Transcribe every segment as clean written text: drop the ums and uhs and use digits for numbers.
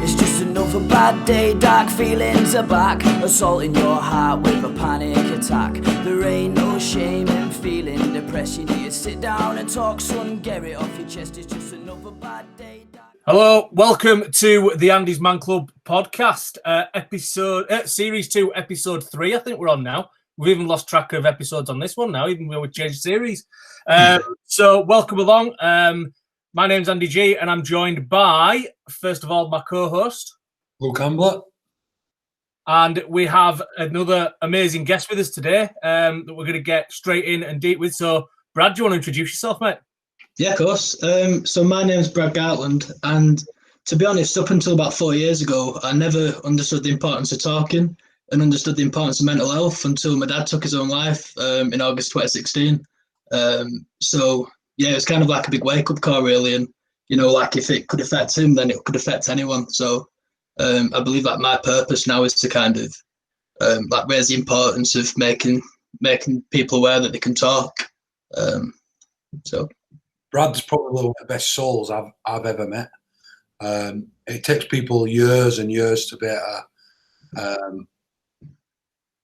it's just another bad day. Dark feelings are back, assaulting your heart with a panic attack. There ain't no shame in feeling depressed. You need to sit down and talk, son, get it off your chest. It's just another bad day. Hello, welcome to the ANDYSMANCLUB podcast, series 2, episode 3. I think we're on now. We've even lost track of episodes on this one now, even though we changed series. So welcome along. My name's Andy G, and I'm joined by, first of all, my co-host, Luke Ambler. And we have another amazing guest with us today that we're going to get straight in and deep with. So, Brad, do you want to introduce yourself, mate? Yeah, of course. So my name's Brad Gartland, and to be honest, up until about 4 years ago, I never understood the importance of talking and understood the importance of mental health until my dad took his own life in August 2016. So yeah, it was kind of like a big wake-up call, really, and you know, like if it could affect him, then it could affect anyone. So I believe that my purpose now is to kind of like raise the importance of making people aware that they can talk. So. Brad's probably one of the best souls I've ever met. It takes people years and years to be able to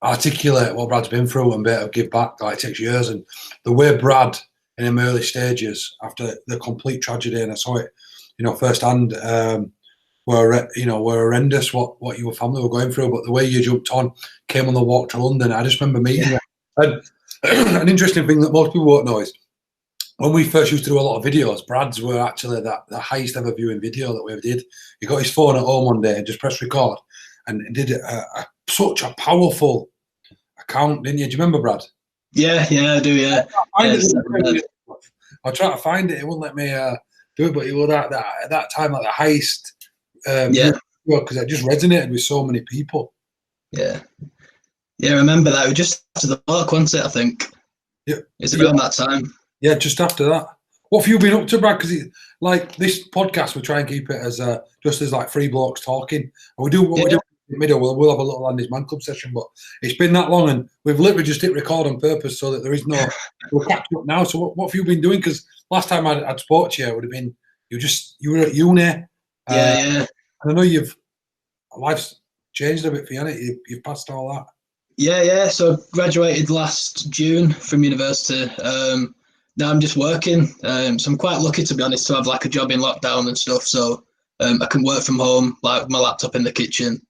articulate what Brad's been through and be able to give back. Like, it takes years. And the way Brad, in them early stages, after the complete tragedy, and I saw it, firsthand, were horrendous what your family were going through. But the way you jumped on, came on the walk to London, I just remember meeting you. And an interesting thing that most people won't know is, when we first used to do a lot of videos, Brad's were actually the highest ever viewing video that we ever did. He got his phone at home one day and just pressed record and did such a powerful account, didn't you? Do you remember, Brad? Yeah, I do, yeah. I tried to find it. It wouldn't let me do it, but it was at that time like the highest because it just resonated with so many people. Yeah, I remember that. It was just after the park, wasn't it, I think? Yeah. It's around that time. Yeah, just after that. What have you been up to, Brad? Because like this podcast, we try and keep it as just as like three blokes talking. And we do what we do in the middle. We'll have a little ANDYSMANCLUB session, but it's been that long, and we've literally just hit record on purpose so that there is no. We're catching up now. So what have you been doing? Because last time I'd spoke to you, it would have been you were at uni. Yeah. And I know life's changed a bit for you, hasn't it? You've passed all that. Yeah. So I graduated last June from university. Now I'm just working, so I'm quite lucky, to be honest, to have like a job in lockdown and stuff. So I can work from home, like with my laptop in the kitchen,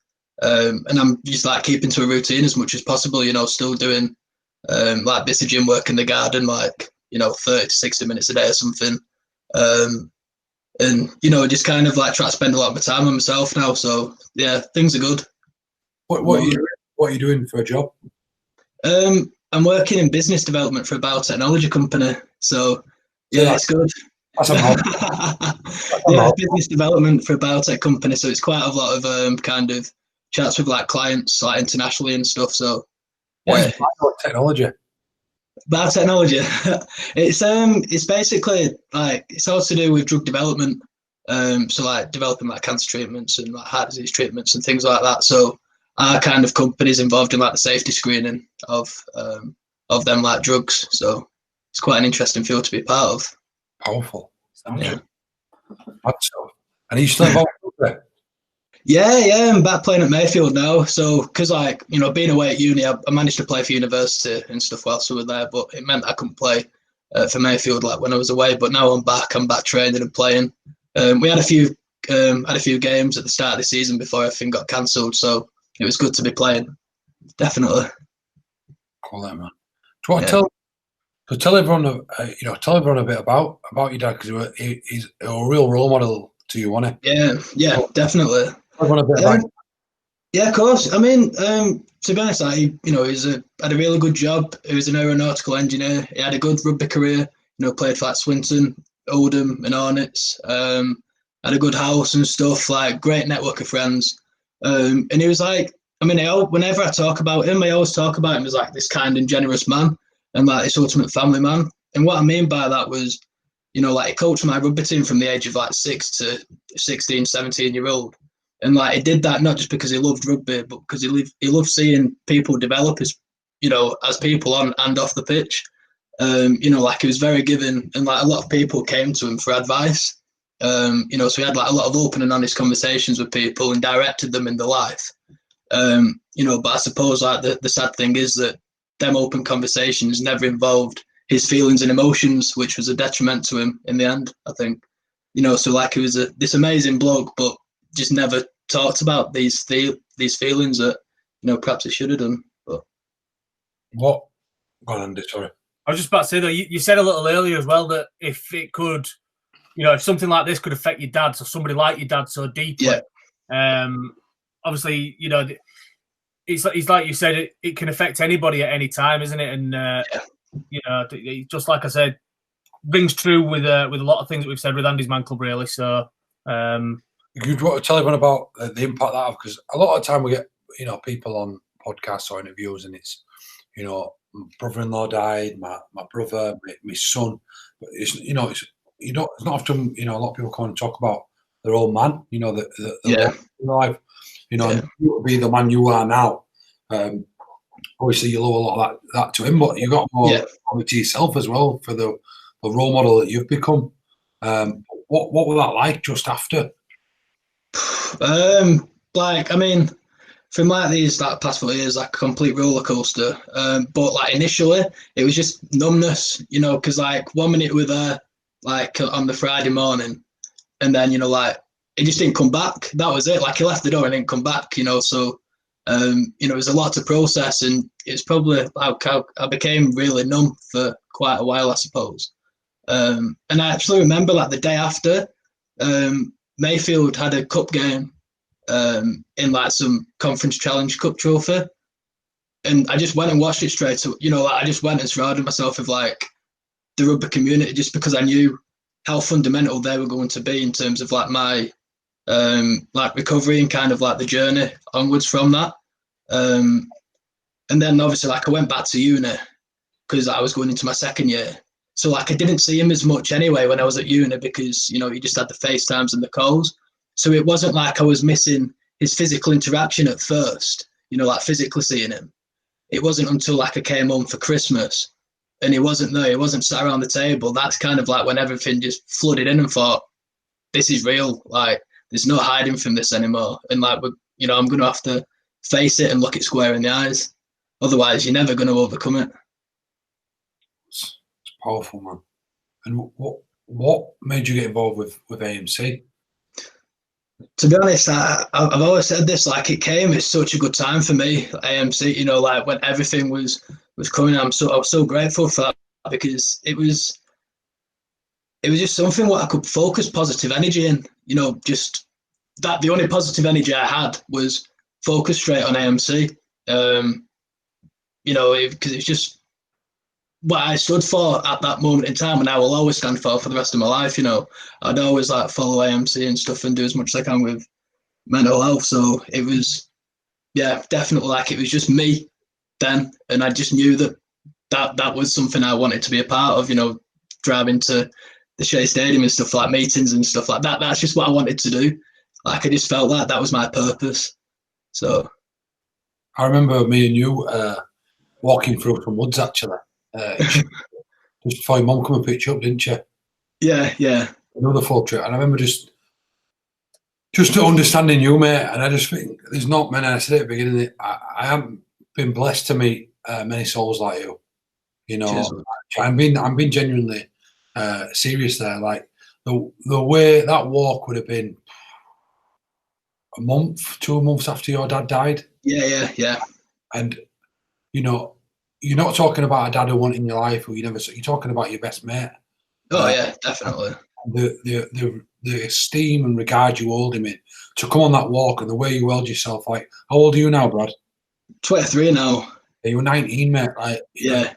and I'm just like keeping to a routine as much as possible. Still doing like bits of gym work in the garden, like 30 to 60 minutes a day or something, and just kind of like try to spend a lot of my time on myself now. So yeah, things are good. What are you doing for a job? I'm working in business development for a biotechnology company. So, yeah, it's good. That's Business development for a biotech company. So it's quite a lot of kind of chats with like clients, like internationally and stuff. So, what is biotechnology? Biotechnology. It's basically like it's all to do with drug development. So like developing like cancer treatments and like heart disease treatments and things like that. So our kind of companies involved in like the safety screening of them like drugs. So it's quite an interesting field to be part of. Powerful. Yeah. And are you still involved with it? Yeah, I'm back playing at Mayfield now. So because being away at uni, I managed to play for university and stuff whilst we were there, but it meant I couldn't play for Mayfield like when I was away. But now I'm back training and playing. We had a few games at the start of the season before everything got cancelled. So it was good to be playing, definitely. Cool, that man. Do you want to tell everyone a bit about your dad, because he's a real role model to you, wasn't he? Yeah, definitely. Tell everyone a bit about. Yeah, of course. I mean, to be honest, had a really good job. He was an aeronautical engineer. He had a good rugby career. Played for like Swinton, Oldham, and Hornets. Had a good house and stuff. Like great network of friends. And he was like, whenever I talk about him, I always talk about him as like this kind and generous man and like this ultimate family man. And what I mean by that was, like he coached my rugby team from the age of like 6 to 16, 17-year-old. And like he did that not just because he loved rugby, but because he loved seeing people develop as people on and off the pitch. Like he was very giving, and like a lot of people came to him for advice. You know, so we had like a lot of open and honest conversations with people and directed them in their life. You know, but I suppose like the sad thing is that them open conversations never involved his feelings and emotions, which was a detriment to him in the end, I think. You know, so like he was this amazing bloke, but just never talked about these feelings that, you know, perhaps he should have done. But What? Go on, Andy, sorry. I was just about to say, though, you said a little earlier as well that if it could, you know, if something like this could affect your dad, so somebody like your dad so deeply, obviously, you know, it's like you said, it can affect anybody at any time, isn't it? And you know, just like I said, rings true with a lot of things that we've said with Andy's Man Club, really. So, you'd want to tell everyone about the impact that have, because a lot of the time we get, you know, people on podcasts or interviews, and it's, you know, my brother-in-law died, my brother, my son, but it's, you know, it's not often, you know, a lot of people come and talk about their old man, you know, the life, you know, and you will be the man you are now. Obviously, you'll owe a lot of that to him, but you got more to yourself as well for the role model that you've become. What was that like just after? Like, I mean, from like these like past 4 years, like a complete roller coaster. But like initially, it was just numbness, you know, because like 1 minute we were there, like on the Friday morning, and then, you know, like it just didn't come back. That was it. Like he left the door and didn't come back, you know. So you know, it was a lot to process, and it's probably like how I became really numb for quite a while, I suppose. And I actually remember like the day after, Mayfield had a cup game in like some Conference Challenge Cup trophy, and I just went and watched it straight away. You know, like I just went and surrounded myself with like the rugby community, just because I knew how fundamental they were going to be in terms of like my like recovery and kind of like the journey onwards from that. And then obviously like I went back to uni because I was going into my second year. So like I didn't see him as much anyway when I was at uni, because, you know, he just had the FaceTimes and the calls. So it wasn't like I was missing his physical interaction at first, you know, like physically seeing him. It wasn't until like I came home for Christmas and he wasn't there, he wasn't sat around the table. That's kind of like when everything just flooded in and thought, this is real. Like there's no hiding from this anymore. And like, you know, I'm going to have to face it and look it square in the eyes. Otherwise, you're never going to overcome it. It's powerful, man. And what made you get involved with AMC? To be honest, I've always said this, like it came at such a good time for me, AMC, you know, like when everything was coming, I was so grateful for that, because it was just something what I could focus positive energy in, you know, just that the only positive energy I had was focused straight on AMC, you know, because it's just what I stood for at that moment in time, and I will always stand for the rest of my life. You know, I'd always like follow AMC and stuff and do as much as I can with mental health. So it was, yeah, definitely like it was just me then, and I just knew that was something I wanted to be a part of. You know, driving to the Shea Stadium and stuff, like meetings and stuff like that. That's just what I wanted to do. Like I just felt like that was my purpose. So I remember me and you walking through some woods actually. Just before your mum come and pick you up, didn't you? Yeah. Another full trip. And I remember just understanding you, mate. And I just think there's not many. I said at the beginning, I haven't been blessed to meet many souls like you. You know, Cheers. I'm being genuinely serious there. Like the way that walk would have been a month, 2 months after your dad died. Yeah. And you know, you're not talking about a dad who wasn't in your life, you're talking about your best mate. Oh yeah, definitely. The esteem and regard you hold him in, to come on that walk and the way you held yourself. Like, how old are you now, Brad? 23 now. Yeah, you were 19, mate. Like, Yeah.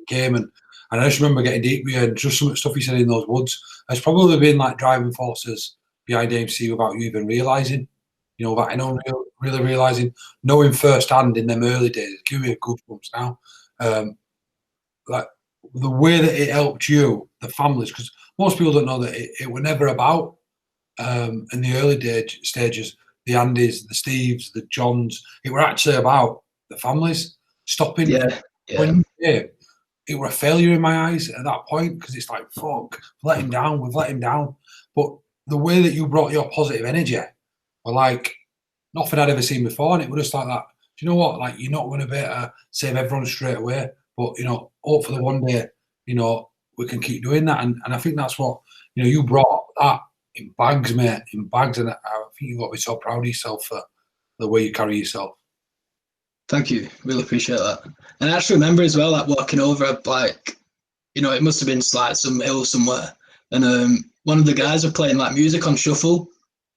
Came and I just remember getting deep with you, and just some of the stuff you said in those woods. There's probably been like driving forces behind AMC without you even realising. You know, without anyone really realising, knowing firsthand in them early days, give me a goosebumps now. Like the way that it helped you, the families, because most people don't know that it were never about in the early stages, the Andys, the Steves, the Johns. It were actually about the families stopping. Yeah. When it were a failure in my eyes at that point, because it's like, fuck, we've let him down. but the way that you brought your positive energy were like nothing I'd ever seen before, and it was just like that. Do you know what? Like, you're not going to be able to save everyone straight away, but hopefully one day, we can keep doing that. And I think that's what you brought that in bags, mate, in bags, and I think you've got to be so proud of yourself for the way you carry yourself. Thank you, really appreciate that. And I actually remember as well, like walking over, like it must have been like some hill somewhere, and one of the guys were playing like music on shuffle,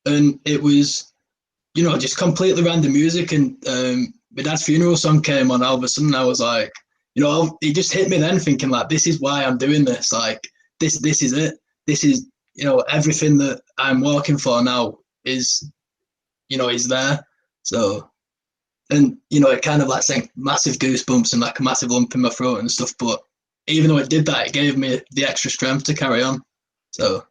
and it was just completely random music, and my dad's funeral song came on. All of a sudden, I was like, it just hit me then, thinking like, this is why I'm doing this. Like, this is it. This is everything that I'm working for now is there. So, and it kind of like sent massive goosebumps and like a massive lump in my throat and stuff. But even though it did that, it gave me the extra strength to carry on. So.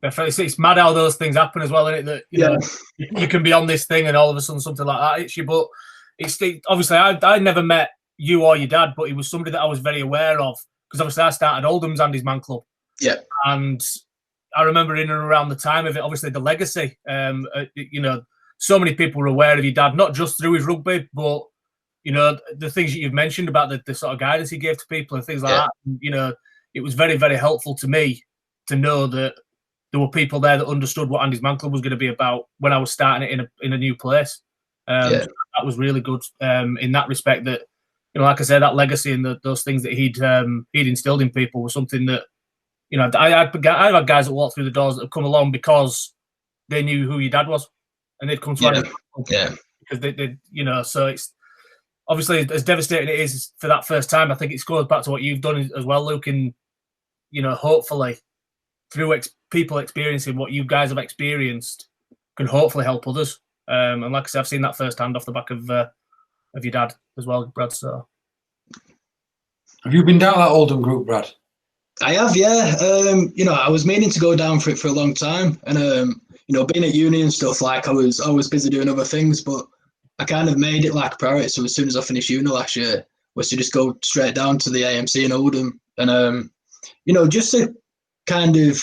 It's mad how those things happen as well, isn't it? That you can be on this thing and all of a sudden something like that hits you. But obviously I never met you or your dad, but he was somebody that I was very aware of, because obviously I started Oldham's Andy's Man Club. Yeah. And I remember in and around the time of it, obviously the legacy. So many people were aware of your dad, not just through his rugby, but the things that you've mentioned about the sort of guidance he gave to people and things like that. And, it was very, very helpful to me to know that there were people there that understood what Andy's Man Club was going to be about when I was starting it in a new place. So that was really good in that respect. That like I said, that legacy and those things that he'd instilled in people was something that I've had guys that walked through the doors that have come along because they knew who your dad was, and they'd come to Andy's Man Club because they So it's obviously as devastating it is for that first time. I think it goes back to what you've done as well, Luke, and hopefully through people experiencing what you guys have experienced can hopefully help others. And like I said, I've seen that firsthand off the back of your dad as well, Brad. So, have you been down that Oldham group, Brad? I have, yeah. I was meaning to go down for it for a long time, and being at uni and stuff, like I was always busy doing other things, but I kind of made it like a priority. So as soon as I finished uni last year, was to just go straight down to the AMC in Oldham, and just to kind of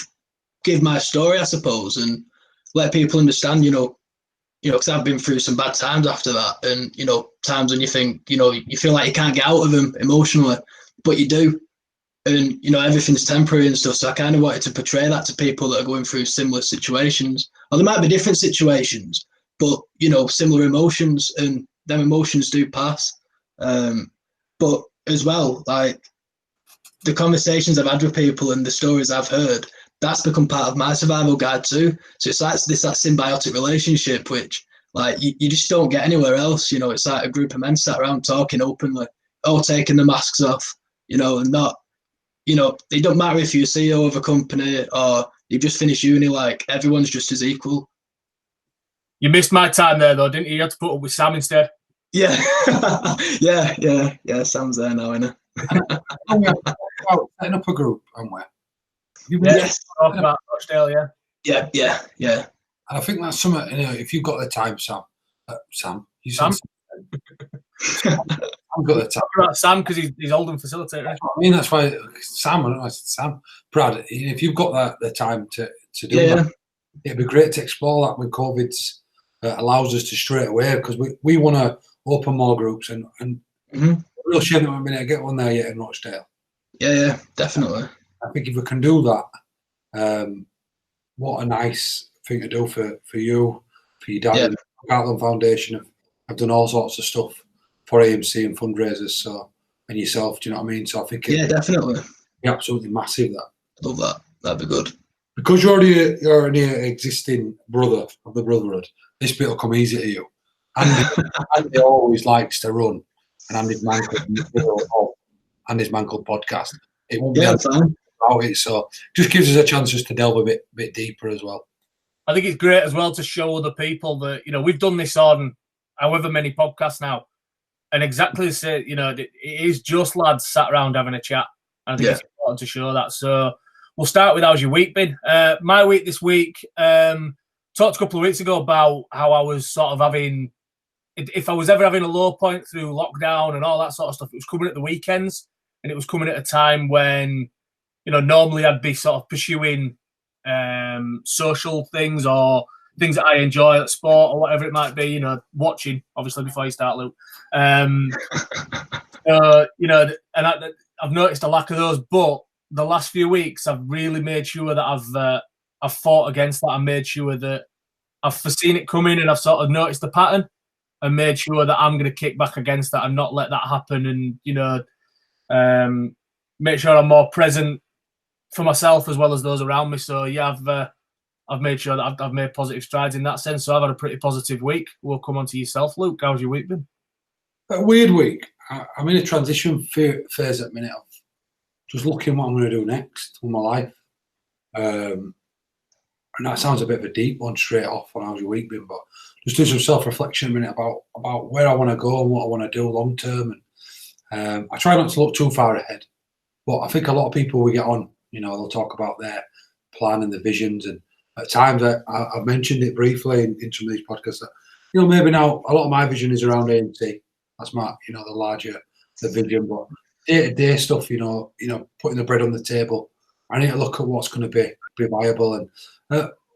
give my story, I suppose, and let people understand, because I've been through some bad times after that, and times when you think, you feel like you can't get out of them emotionally, but you do, and everything's temporary and stuff. So I kind of wanted to portray that to people that are going through similar situations, or there might be different situations, but similar emotions, and them emotions do pass. But as well, like the conversations I've had with people and the stories I've heard, that's become part of my survival guide too. So it's like that symbiotic relationship, which like you just don't get anywhere else. It's like a group of men sat around talking openly, all taking the masks off, and not, it don't matter if you're CEO of a company or you've just finished uni, like everyone's just as equal. You missed my time there though, didn't you? You had to put up with Sam instead. Yeah. yeah. Sam's there now, innit? Setting up a group, aren't we? Yes. About Rochdale, yeah. And I think that's something, if you've got the time, Sam. I've got the time. About Sam, because he's Oldham facilitator. That's what I mean, that's why Sam. Brad, if you've got the time to do that, it'd be great to explore that when COVID's allows us to straight away, because we want to open more groups, and real shame that we're going to get one there yet in Rochdale. Yeah, definitely. I think if we can do that, what a nice thing to do for you, for your dad. And the Gartland Foundation have done all sorts of stuff for AMC and fundraisers, so, and yourself, do you know what I mean? So I think definitely. Be absolutely massive, that. Love that. That'd be good. Because you're already an existing brother of the Brotherhood, this bit will come easy to you. Andy always likes to run an Andy's Man Club, Andy's Man Club podcast. It won't be about it, so just gives us a chance just to delve a bit deeper as well. I think it's great as well to show other people that we've done this on however many podcasts now, and exactly the same. It is just lads sat around having a chat, and I think it's important to show that. So we'll start with, how's your week been? My week this week, talked a couple of weeks ago about how I was sort of having, if I was ever having a low point through lockdown and all that sort of stuff, it was coming at the weekends, and it was coming at a time when normally I'd be sort of pursuing social things or things that I enjoy, like sport or whatever it might be, watching, obviously, before you start, Luke. And I've noticed a lack of those, but the last few weeks I've really made sure that I've fought against that. I made sure that I've foreseen it coming and I've sort of noticed the pattern and made sure that I'm going to kick back against that and not let that happen, and make sure I'm more present for myself as well as those around me. So yeah, I've made sure that I've made positive strides in that sense. So I've had a pretty positive week. We'll come on to yourself, Luke. How's your week been? A weird week. I'm in a transition phase at the minute of just looking what I'm going to do next with my life. And that sounds a bit of a deep one straight off on how's your week been, but just do some self-reflection a minute about where I want to go and what I want to do long term. And I try not to look too far ahead, but I think a lot of people we get on, they'll talk about their plan and the visions, and at times I've mentioned it briefly in some of these podcasts that, maybe now a lot of my vision is around A&T. That's my, the vision, but day-to-day stuff, putting the bread on the table. I need to look at what's going to be viable. And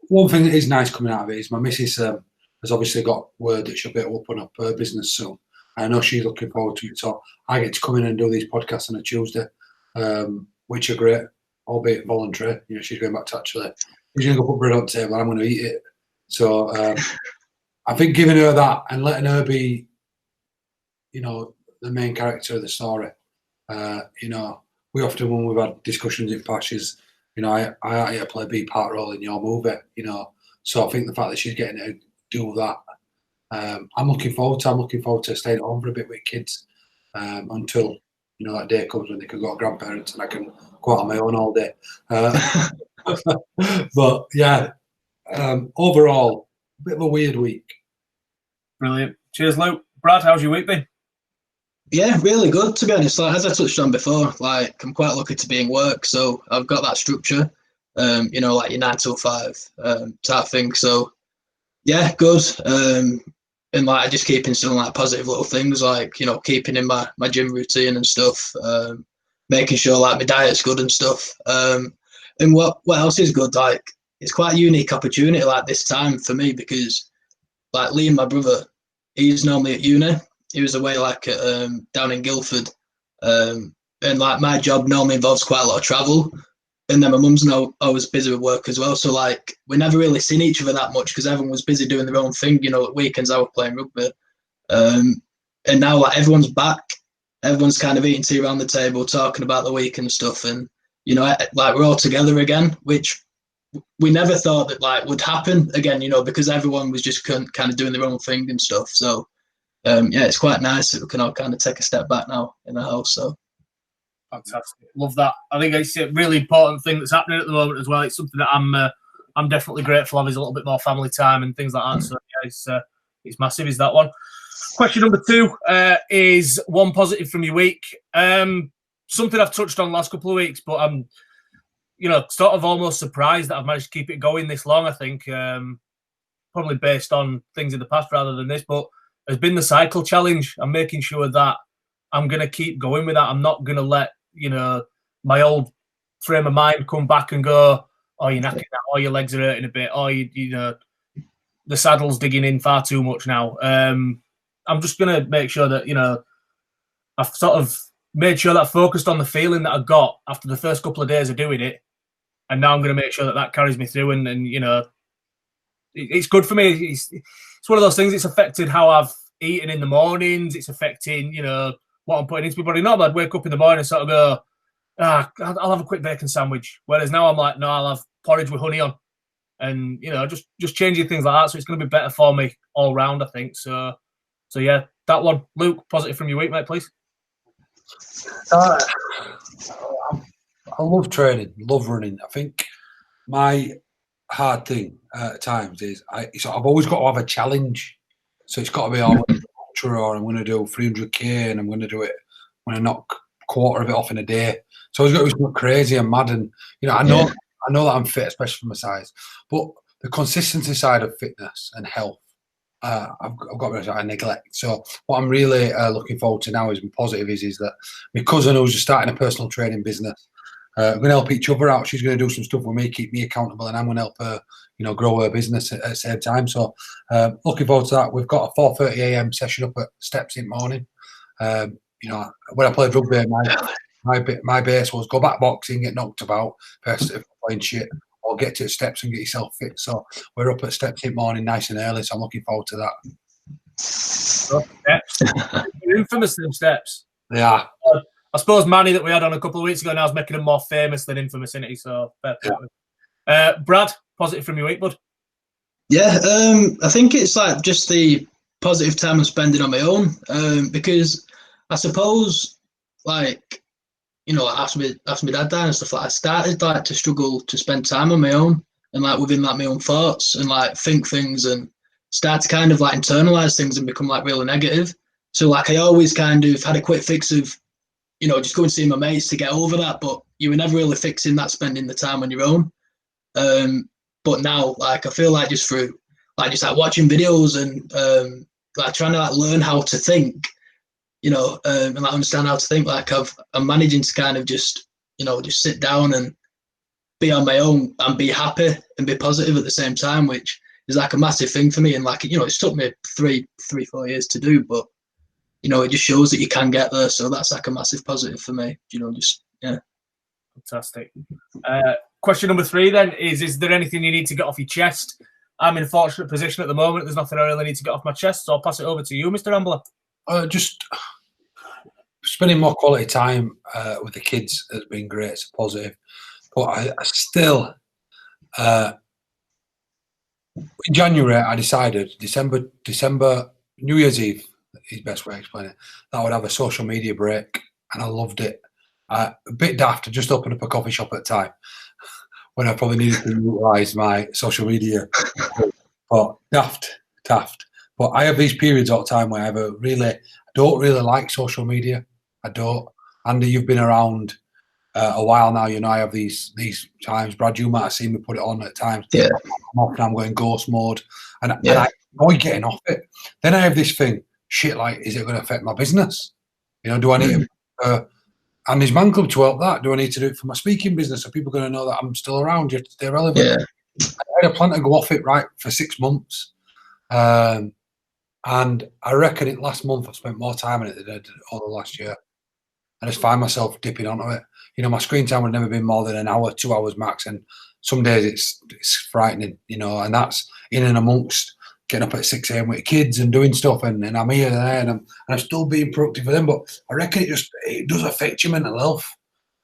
one thing that is nice coming out of it is my missus has obviously got word that she'll be able to open up her business soon. I know she's looking forward to it. So I get to come in and do these podcasts on a Tuesday, which are great, albeit voluntary. She's going back to she's going to go put bread on the table and I'm going to eat it. So I think giving her that and letting her be, the main character of the story. We often, when we've had discussions in past, I had to play a big part role in your movie, So I think the fact that she's getting to do that, I'm looking forward to staying at home for a bit with kids until, that day comes when they can go to grandparents and I can go out on my own all day. But yeah, overall, a bit of a weird week. Brilliant. Cheers, Luke. Brad, how's your week been? Yeah, really good, to be honest. Like, as I touched on before, I'm quite lucky to be in work, so I've got that structure, like your 9 till 5 type thing. So yeah, good. And I just keep instilling positive little things, keeping in my gym routine and stuff, making sure my diet's good and stuff. And what else is good? It's quite a unique opportunity this time for me because Liam, my brother, he's normally at uni. He was away down in Guildford, and my job normally involves quite a lot of travel. And then my mum's always busy with work as well. So we never really seen each other that much because everyone was busy doing their own thing. At weekends I was playing rugby, and now everyone's back. Everyone's kind of eating tea around the table, talking about the week and stuff. And we're all together again, which we never thought that would happen again. Because everyone was just kind of doing their own thing and stuff. So. Yeah, it's quite nice that we can all kind of take a step back now in the house. So fantastic, love that. I think it's a really important thing that's happening at the moment as well. It's something that I'm definitely grateful of. Is a little bit more family time and things like that. So yeah, it's massive. Is that one? Question number 2 is one positive from your week. Something I've touched on the last couple of weeks, but I'm sort of almost surprised that I've managed to keep it going this long. I think probably based on things in the past rather than this, but has been the cycle challenge. I'm making sure that I'm going to keep going with that. I'm not going to let, my old frame of mind come back and go, oh, you're knacking that, or your legs are hurting a bit, or, the saddle's digging in far too much now. I'm just going to make sure that, I've sort of made sure that I focused on the feeling that I got after the first couple of days of doing it. And now I'm going to make sure that carries me through and it's good for me. It's one of those things. It's affected how I've eaten in the mornings. It's affecting, what I'm putting into my body. Normally, I'd wake up in the morning and sort of go, I'll have a quick bacon sandwich. Whereas now I'm like, no, I'll have porridge with honey on, and just changing things like that. So it's going to be better for me all round, I think. So yeah, that one. Luke, positive from your week, mate, please. I love training, love running. I think my hard thing at times is I've always got to have a challenge. So it's got to be ultra, or I'm going to do 300k and I'm going to do it when I knock a quarter of it off in a day. So it's got to be crazy and mad. And I know that I'm fit, especially for my size. But the consistency side of fitness and health, I've got to I neglect. So what I'm really looking forward to now is positive is that my cousin who's just starting a personal training business, we're going to help each other out. She's going to do some stuff with me, keep me accountable, and I'm going to help her, grow her business at the same time. So looking forward to that. We've got a 4:30 a.m. session up at Steps in the morning. When I played rugby, my base was go back boxing, get knocked about, first playing shit, or get to the Steps and get yourself fit. So we're up at Steps in the morning, nice and early. So I'm looking forward to that. Steps. Infamous them Steps. Yeah. I suppose Manny that we had on a couple of weeks ago now is making them more famous than infamous, isn't he? So, Brad, positive from your week, bud? Yeah, I think it's like just the positive time I'm spending on my own, because I suppose, like, after my dad died and stuff, like, I started like to struggle to spend time on my own and like within like my own thoughts and like think things and start to kind of like internalize things and become like really negative. So like I always kind of had a quick fix of, just go and see my mates to get over that, but you were never really fixing that, spending the time on your own. But now, like, I feel like just through, like, just like watching videos and like trying to like learn how to think, and like understand how to think, like I'm managing to kind of just sit down and be on my own and be happy and be positive at the same time, which is like a massive thing for me. And like, it's took me 4 years to do, but it just shows that you can get there. So that's like a massive positive for me, yeah. Fantastic. Question number 3 then is there anything you need to get off your chest? I'm in a fortunate position at the moment. There's nothing I really need to get off my chest, so I'll pass it over to you, Mr. Ambler. Just spending more quality time with the kids has been great. It's a positive. But I still, in January, I decided, December, New Year's Eve, is the best way to explain it, that I would have a social media break, and I loved it. A bit daft to just open up a coffee shop at the time when I probably needed to utilise my social media. But daft. But I have these periods all the time where I don't really like social media. I don't. Andy, you've been around a while now. I have these times. Brad, you might have seen me put it on at times. Yeah. I'm going ghost mode, and I enjoy getting off it. Then I have this thing. Shit, like, is it going to affect my business? Do I need Andy's Man Club to help that? Do I need to do it for my speaking business? Are people going to know that I'm still around? You have to stay relevant. Yeah. I had a plan to go off it for 6 months, and I reckon last month I spent more time on it than I did all the last year. I just find myself dipping onto it. My screen time would never been more than an hour, 2 hours max, and some days it's frightening. And that's in and amongst getting up at 6 a.m. with kids and doing stuff, and I'm here and there, and I'm still being productive for them. But I reckon it does affect your mental health.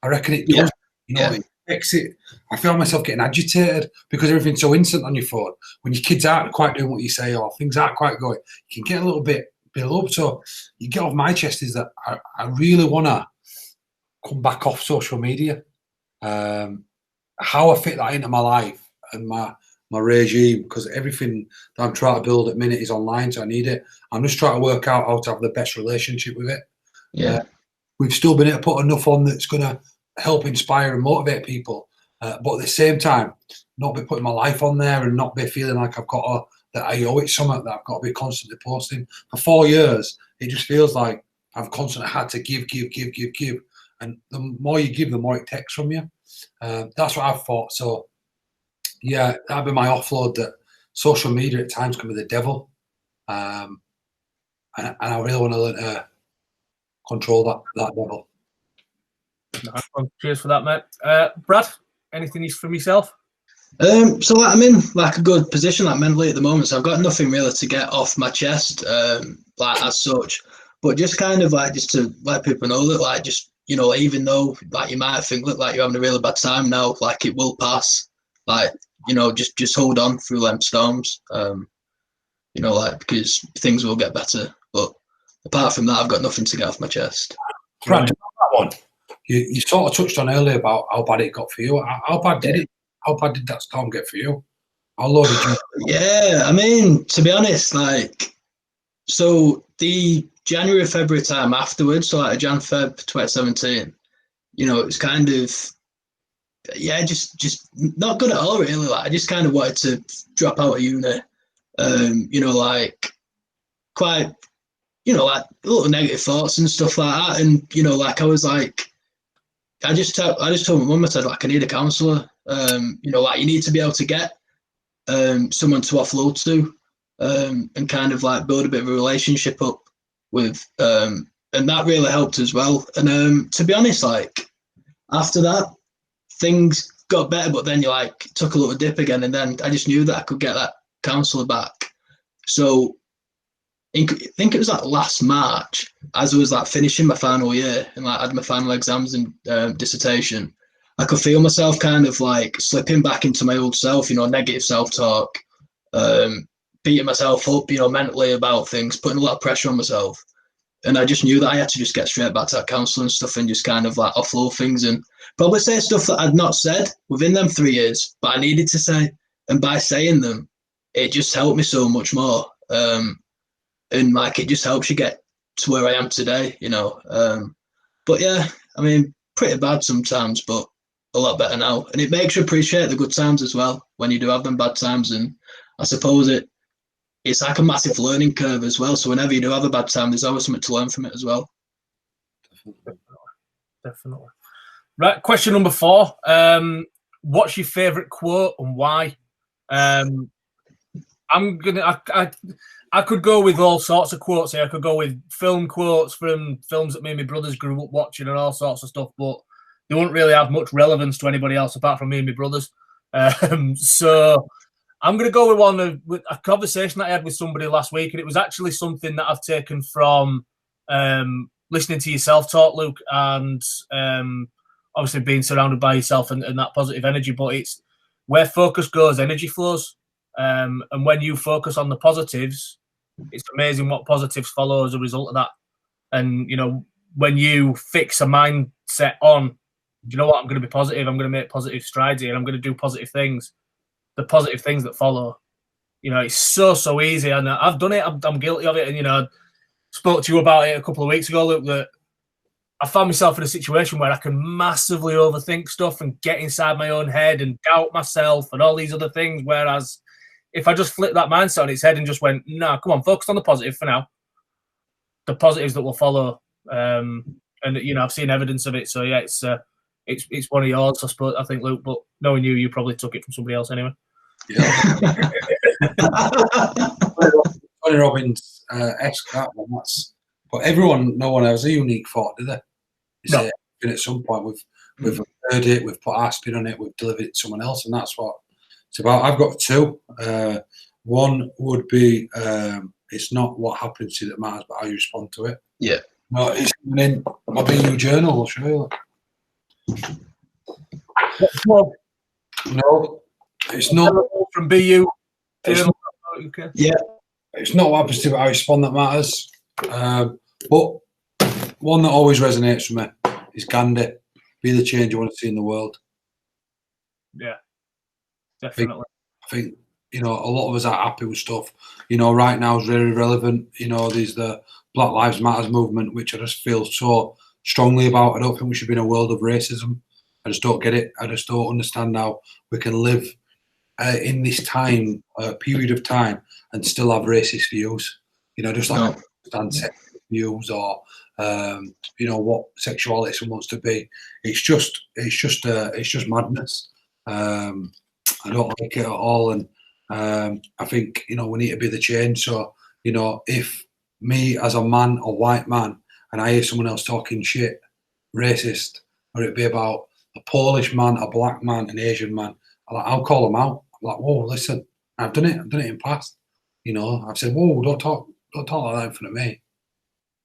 I reckon it does. It affects it. I feel myself getting agitated because everything's so instant on your phone. When your kids aren't quite doing what you say or things aren't quite going, you can get a little bit built up. So you get off my chest is that I really want to come back off social media. How I fit that into my life and my regime, because everything that I'm trying to build at the minute is online, so I need it. I'm just trying to work out how to have the best relationship with it. Yeah, we've still been able to put enough on that's going to help inspire and motivate people, but at the same time, not be putting my life on there and not be feeling like that I owe it something, that I've got to be constantly posting. For 4 years, it just feels like I've constantly had to give, and the more you give, the more it takes from you. That's what I've thought. So yeah, that'd be my offload, that social media at times can be the devil. And I really want to learn to control that devil. Nice one. Cheers for that, mate. Brad, anything from yourself? So like, I'm in like a good position like mentally at the moment, so I've got nothing really to get off my chest, like as such. But just kind of like just to let people know that like just even though like you might think look like you're having a really bad time now, like it will pass. Like just hold on through them storms. Like because things will get better. But apart from that, I've got nothing to get off my chest. Brad, that one you sort of touched on earlier about how bad it got for you. How bad did it? How bad did that storm get for you? How low did you? Yeah, I mean, to be honest, like, so the January, February time afterwards, so like Jan, Feb 2017, it was kind of, yeah, just not good at all, really. Like, I just kind of wanted to drop out of uni, like, quite, like, a little negative thoughts and stuff like that. And, like, I was like, I just told my mum, I said, like, I need a counsellor. You know, like, you need to be able to get someone to offload to, and kind of like build a bit of a relationship up with, and that really helped as well. And to be honest, like, after that, things got better, but then you like took a little dip again, and then I just knew that I could get that counsellor back. So I think it was like last March, as I was like finishing my final year and like had my final exams and dissertation, I could feel myself kind of like slipping back into my old self, you know, negative self-talk, beating myself up, you know, mentally about things, putting a lot of pressure on myself. And I just knew that I had to just get straight back to that counselling stuff and just kind of like offload things and probably say stuff that I'd not said within them 3 years, but I needed to say. And by saying them, it just helped me so much more. And like, it just helps you get to where I am today, you know. But yeah, I mean, pretty bad sometimes, but a lot better now. And it makes you appreciate the good times as well when you do have them bad times. And I suppose it's like a massive learning curve as well. So whenever you do have a bad time, there's always something to learn from it as well. Definitely. Right, question number 4. What's your favourite quote and why? I could go with all sorts of quotes here. I could go with film quotes from films that me and my brothers grew up watching and all sorts of stuff, but they won't really have much relevance to anybody else apart from me and my brothers. So I'm going to go with a conversation that I had with somebody last week, and it was actually something that I've taken from listening to your self-talk, Luke, and obviously being surrounded by yourself and that positive energy. But it's where focus goes, energy flows. And when you focus on the positives, it's amazing what positives follow as a result of that. And, you know, when you fix a mindset on, you know what, I'm going to be positive, I'm going to make positive strides here, and I'm going to do positive things, the positive things that follow, you know, it's so easy. And I've done it, I'm guilty of it. And, you know, I spoke to you about it a couple of weeks ago, Luke, that I found myself in a situation where I can massively overthink stuff and get inside my own head and doubt myself and all these other things. Whereas if I just flip that mindset on its head and just went, nah, come on, focus on the positive for now, the positives that will follow. And, you know, I've seen evidence of it. So, yeah, it's one of yours, I suppose, I think, Luke. But knowing you probably took it from somebody else anyway. Yeah. Tony Robbins, that one, but no one has a unique thought, do they? No. At some point we've heard it, we've put our spin on it, we've delivered it to someone else, and that's what it's about. I've got 2. One would be it's not what happens to you that matters, but how you respond to it. Yeah. No, it's in my BU journal. I'll show you. No, it's not from BU. Yeah, it's not what happens to you, but how you respond that matters. But one that always resonates with me is Gandhi. Be the change you want to see in the world. Yeah, definitely. I think you know, a lot of us are happy with stuff. You know, right now is very relevant. You know, there's the Black Lives Matter movement, which I just feel so strongly about. I don't think we should be in a world of racism. I just don't get it. I just don't understand how we can live in this time, period of time, and still have racist views. You know, just like understand sexist views or you know, what sexuality someone wants to be. It's just madness. I don't like it at all, and I think, you know, we need to be the change. So, you know, if me as a man, a white man, and I hear someone else talking shit, racist, or it be about a Polish man, a black man, an Asian man, I'll call them out. I'm like, whoa, listen, I've done it in the past. You know, I've said, whoa, don't talk like that in front of me.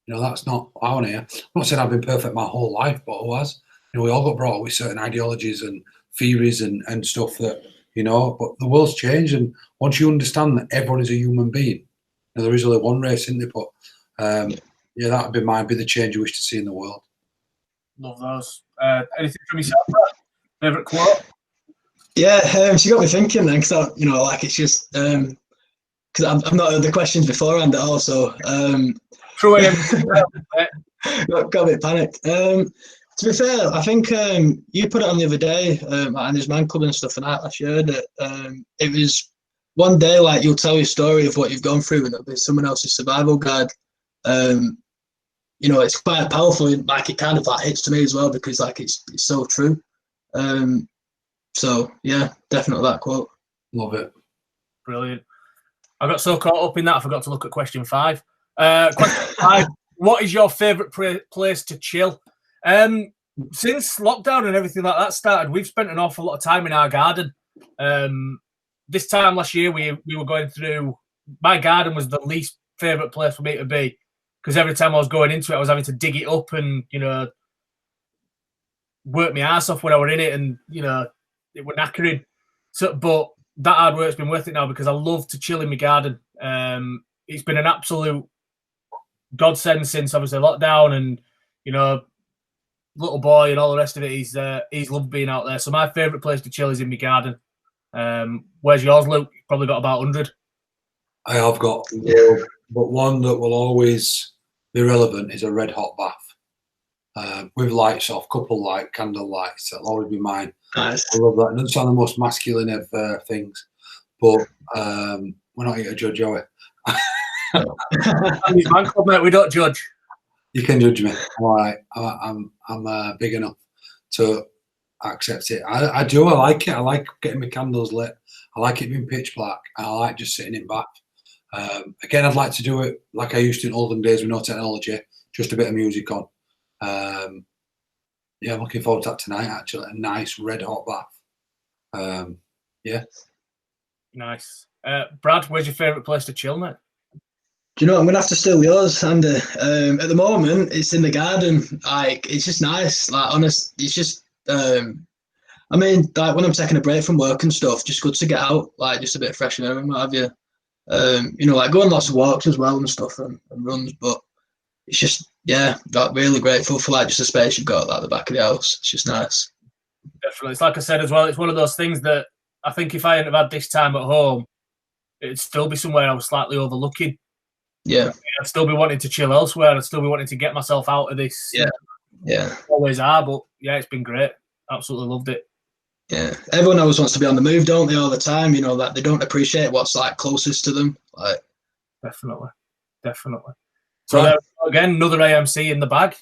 You know, that's not what I want to hear. I'm not saying I've been perfect my whole life, but who has? You know, we all got brought up with certain ideologies and theories and stuff that, you know, but the world's changed, and once you understand that everyone is a human being, you know, there is only one race, isn't there? But yeah, that would be mine, be the change you wish to see in the world. Love those. Anything from yourself, Brad? Favourite quote? Yeah, she got me thinking then, because, you know, like, it's just, because I've not heard the questions beforehand at all, so True. got a bit panicked. To be fair, I think you put it on the other day at ANDYSMANCLUB and stuff, and I shared it. It was one day, like, you'll tell your story of what you've gone through, and it'll be someone else's survival guide. You you know, it's quite powerful. Like it kind of like hits to me as well because like it's so true. So yeah, definitely that quote. Love it. Brilliant. I got so caught up in that I forgot to look at question 5. Question 5: what is your favourite place to chill? Since lockdown and everything like that started, we've spent an awful lot of time in our garden. This time last year, we were going through. My garden was the least favourite place for me to be because every time I was going into it, I was having to dig it up and work my ass off when I were in it, and it were knackering. So, but that hard work's been worth it now because I love to chill in my garden. It's been an absolute godsend since obviously lockdown, and little boy and all the rest of it. He's loved being out there. So my favourite place to chill is in my garden. Where's yours, Luke? You've probably got about 100. I have got, but one that will always be relevant is a red hot bath with lights off, couple light, candle lights. That'll always be mine. Nice. I love that. It doesn't sound the most masculine of things, but we're not here to judge, are we? ITSMANCLUB, mate, we don't judge. You can judge me. All right, I'm big enough to accept it. I do. I like it. I like getting my candles lit. I like it being pitch black. And I like just sitting in bath. Again, I'd like to do it like I used to in olden days with no technology, just a bit of music on. Yeah, I'm looking forward to that tonight. Actually, a nice red hot bath. Yeah, nice. Brad, where's your favourite place to chill, mate? Do you know, I'm gonna have to steal yours, Andy. At the moment, it's in the garden. Like, it's just nice. Like, honest, it's just. I mean, like when I'm taking a break from work and stuff, just good to get out, like just a bit of fresh air and what have you. Like go on lots of walks as well and stuff and runs. But it's just, yeah, like really grateful for like just the space you've got at the back of the house. It's just nice. Definitely, it's like I said as well. It's one of those things that I think if I hadn't have had this time at home, it'd still be somewhere I was slightly overlooking. Yeah, I'd still be wanting to chill elsewhere. I'd still be wanting to get myself out of this. Yeah. Always are, but yeah, it's been great. Absolutely loved it. Yeah, everyone always wants to be on the move, don't they? All the time, that they don't appreciate what's like closest to them. Like, definitely. So there, again, another AMC in the bag.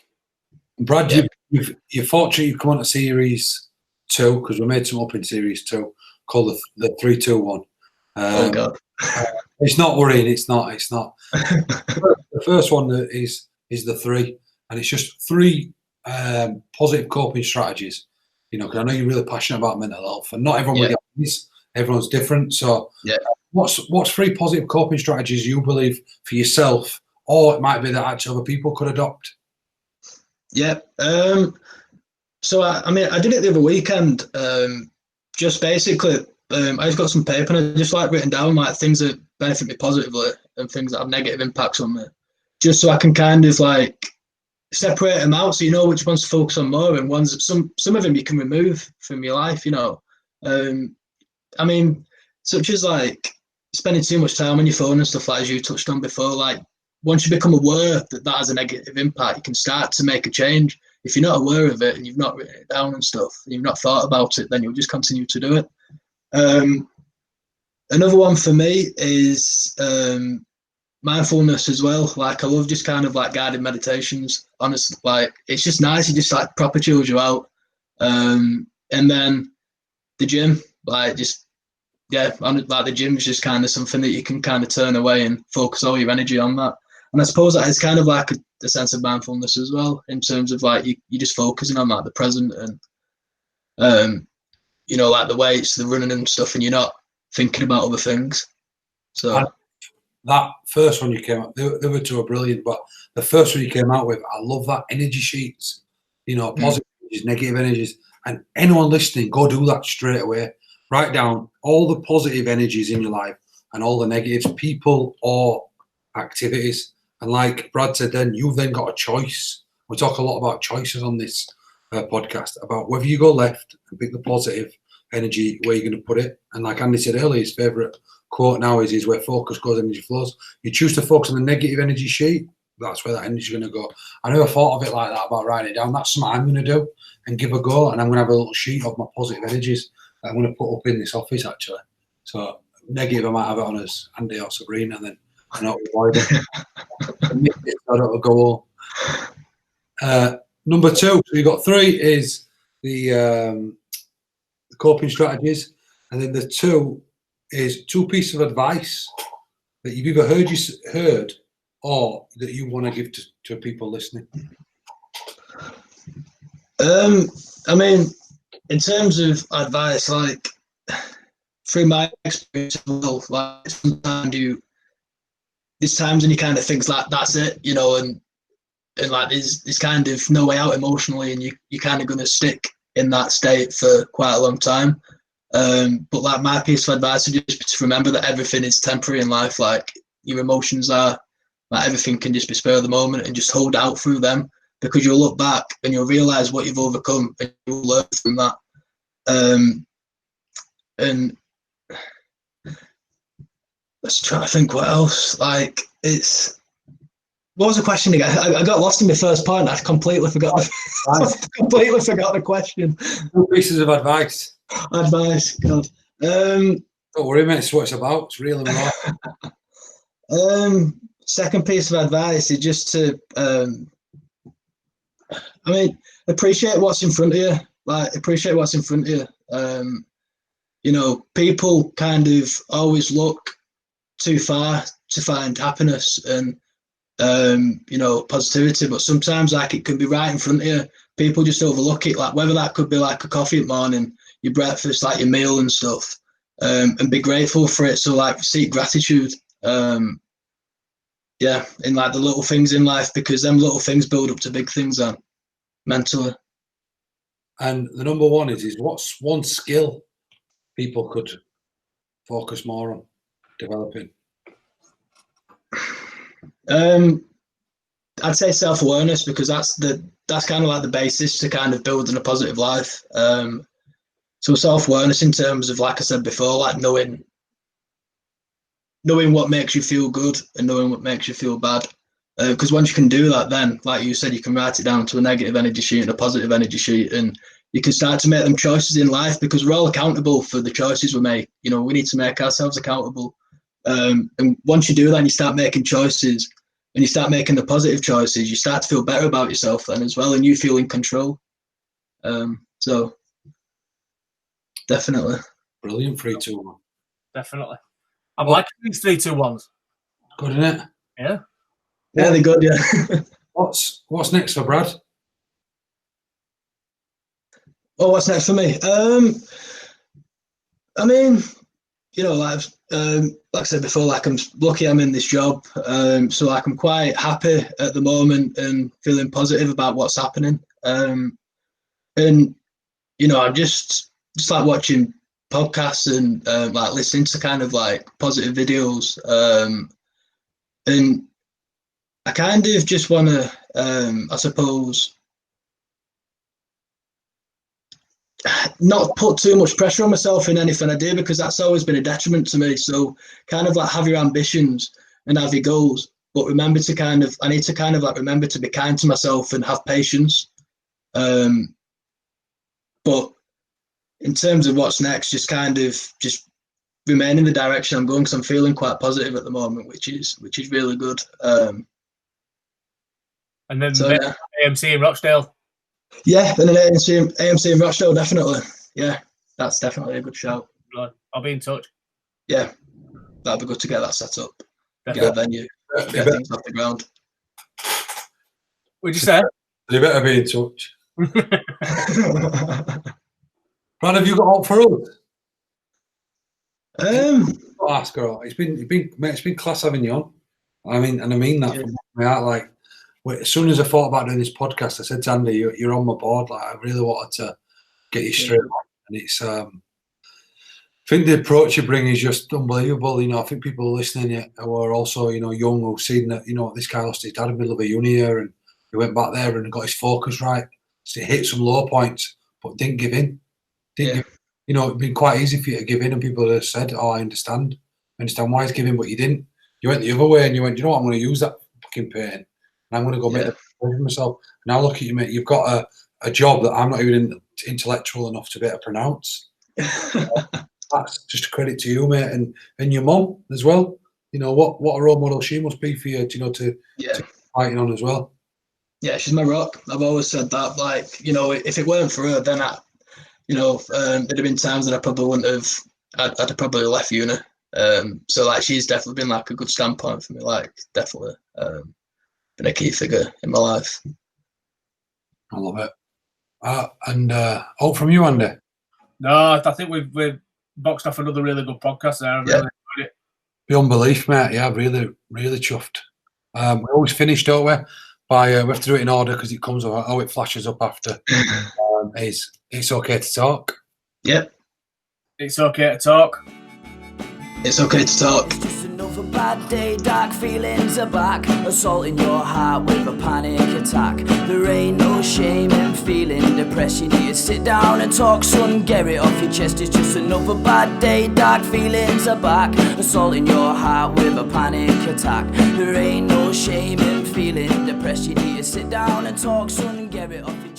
Brad, you're fortunate you've come on to Series 2 because we made some up in Series 2 called the 3-2-1. Oh God, it's not worrying. It's not. The first one is the 3, and it's just 3 positive coping strategies. Because I know you're really passionate about mental health, and not everyone will get this. Everyone's different. So, what's 3 positive coping strategies you believe for yourself, or it might be that actually other people could adopt? Yeah. So I mean, I did it the other weekend. Just basically, I just got some paper and I just like written down like things that benefit me positively and things that have negative impacts on me, just so I can kind of like separate them out, so you know which ones to focus on more, and ones some of them you can remove from your life. I mean, such as like spending too much time on your phone and stuff, like as you touched on before. Like once you become aware that has a negative impact, you can start to make a change. If you're not aware of it and you've not written it down and stuff, and you've not thought about it, then you'll just continue to do it. Another one for me is mindfulness as well. Like I love just kind of like guided meditations. Honestly, like it's just nice. It just like proper chills you out. And then the gym, like like the gym is just kind of something that you can kind of turn away and focus all your energy on that. And I suppose that is kind of like a sense of mindfulness as well, in terms of like you're just focusing on like the present and like the weights, the running and stuff, and you're not thinking about other things. So that first one you came out, the other 2 are brilliant, but the first one you came out with, I love that. Energy sheets, positive energies, negative energies, and anyone listening, go do that straight away. Write down all the positive energies in your life and all the negatives, people or activities. And like Brad said, then you've then got a choice. We talk a lot about choices on this podcast, about whether you go left and pick the positive energy, where you're going to put it. And like Andy said earlier, his favourite quote now is where focus goes, energy flows. You choose to focus on the negative energy sheet, that's where that energy is going to go. I never thought of it like that, about writing it down. That's something I'm going to do and give a go. And I'm going to have a little sheet of my positive energies that I'm going to put up in this office, actually. So negative, I might have it on as Andy or Sabrina, and then I know I don't go home. Number 2, so you've got 3 is the coping strategies, and then the 2 is 2 pieces of advice that you've either heard or that you want to give to people listening. I mean, in terms of advice, like through my experience, like sometimes there's times when you kind of think like that's it, you know, and like there's kind of no way out emotionally, and you're kind of going to stick in that state for quite a long time. But like my piece of advice would just be to remember that everything is temporary in life. Like your emotions are, like everything can just be spur of the moment, and just hold out through them, because you'll look back and you'll realize what you've overcome and you'll learn from that. And let's try to think what else. Like what was the question again? I got lost in the first point. I completely forgot. Completely forgot the question. 2 pieces of advice. Advice, God. Don't worry, mate. It's what it's about. It's real and life. Second piece of advice is just to, appreciate what's in front of you. Like, appreciate what's in front of you. You know, people kind of always look too far to find happiness and, you know, positivity, but sometimes like it can be right in front of you. People just overlook it, like whether that could be like a coffee at morning, your breakfast, like your meal and stuff, and be grateful for it. So like seek gratitude, in like the little things in life, because them little things build up to big things then, mentally. And the number 1 is what's one skill people could focus more on developing? I'd say self-awareness, because that's kind of like the basis to kind of building a positive life. So self-awareness in terms of, like I said before, like knowing what makes you feel good and knowing what makes you feel bad. Because once you can do that, then, like you said, you can write it down to a negative energy sheet and a positive energy sheet, and you can start to make them choices in life, because we're all accountable for the choices we make. You know, we need to make ourselves accountable. And once you do that and you start making choices and you start making the positive choices, you start to feel better about yourself then as well, and you feel in control. So definitely. Brilliant. 3, 2, 1. Definitely. I'm liking these 3, 2, 1s. Good, isn't it? Yeah. Yeah, they're good, yeah. What's next for Brad? Oh, what's next for me? I mean, you know, like I said before, like I'm lucky I'm in this job. So like I'm quite happy at the moment and feeling positive about what's happening. And, you know, I'm just like watching podcasts and like listening to kind of like positive videos. And I kind of just want to, I suppose, not put too much pressure on myself in anything I do, because that's always been a detriment to me. So kind of like have your ambitions and have your goals, but remember to I need to kind of like remember to be kind to myself and have patience. But in terms of what's next, just kind of just remain in the direction I'm going, because I'm feeling quite positive at the moment, which is really good. And then so, yeah. AMC in Rochdale. Yeah, and an AMC in Rochdale, definitely. Yeah, that's definitely a good shout. I'll be in touch. Yeah, that'd be good to get that set up. Definitely. Get a venue, get things off the ground. What'd you say? You better be in touch. Brad, have you got hope for us? Ask her. It's been class having you on. I mean that from my heart. Like, as soon as I thought about doing this podcast, I said to Andy, "You're on my board." Like, I really wanted to get you straight on, and it's. I think the approach you bring is just unbelievable. You know, I think people listening who are also, you know, young, who've seen that, you know, this guy lost his dad in the middle of a uni year, and he went back there and got his focus right. So he hit some low points, but didn't give in. You know, it'd been quite easy for you to give in, and people have said, "Oh, I understand why he's giving," but you didn't. You went the other way, and you went, "You know what? I'm going to use that fucking pain, and I'm going to go make the for myself." Now look at you, mate. You've got a job that I'm not even intellectual enough to be able to pronounce. That's just a credit to you, mate, and your mum as well. You know what a role model she must be for you. You know, to fighting on as well. Yeah, she's my rock. I've always said that. Like, you know, if it weren't for her, then there'd have been times that I probably wouldn't have. I'd have probably left uni. So like, she's definitely been like a good standpoint for me. Like, definitely been a key figure in my life. I love it. And hope from you, Andy. No, I think we've boxed off another really good podcast there. I really enjoyed it. Beyond belief, mate. Yeah, really, really chuffed. We always finish, don't we? By we have to do it in order because it comes up how it flashes up after. It's okay to talk. Yep. It's okay to talk. It's okay to talk. It's just another bad day, dark feelings are back, assaulting your heart with a panic attack. There ain't no shame in feeling depressed, you need to sit down and talk, son, get it off your chest. It's just another bad day, dark feelings are back, assaulting your heart with a panic attack. There ain't no shame in feeling depressed, you need to sit down and talk, son, get it off your chest.